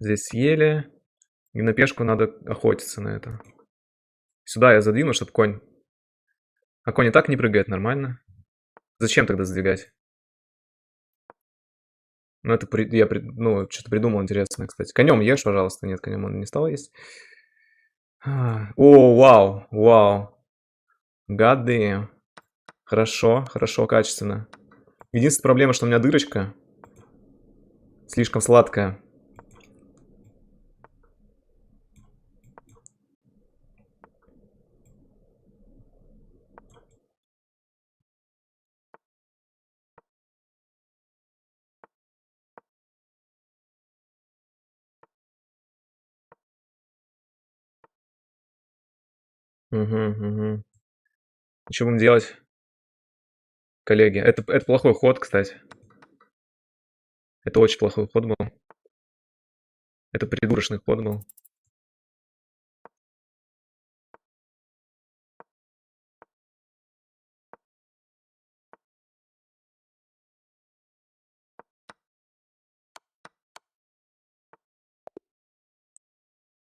Здесь съели. И на пешку надо охотиться на это. Сюда я задвину, чтобы конь... А конь и так не прыгает нормально. Зачем тогда сдвигать? Ну, это ну, что-то придумал интересное, кстати. Конем ешь, пожалуйста. Нет, конем он не стал есть. О, вау, вау. God damn. Хорошо, хорошо, качественно. Единственная проблема, что у меня дырочка. Слишком сладкая. Угу. Что будем делать, коллеги? Это плохой ход, кстати. Это очень плохой ход был. Это придурочный ход был.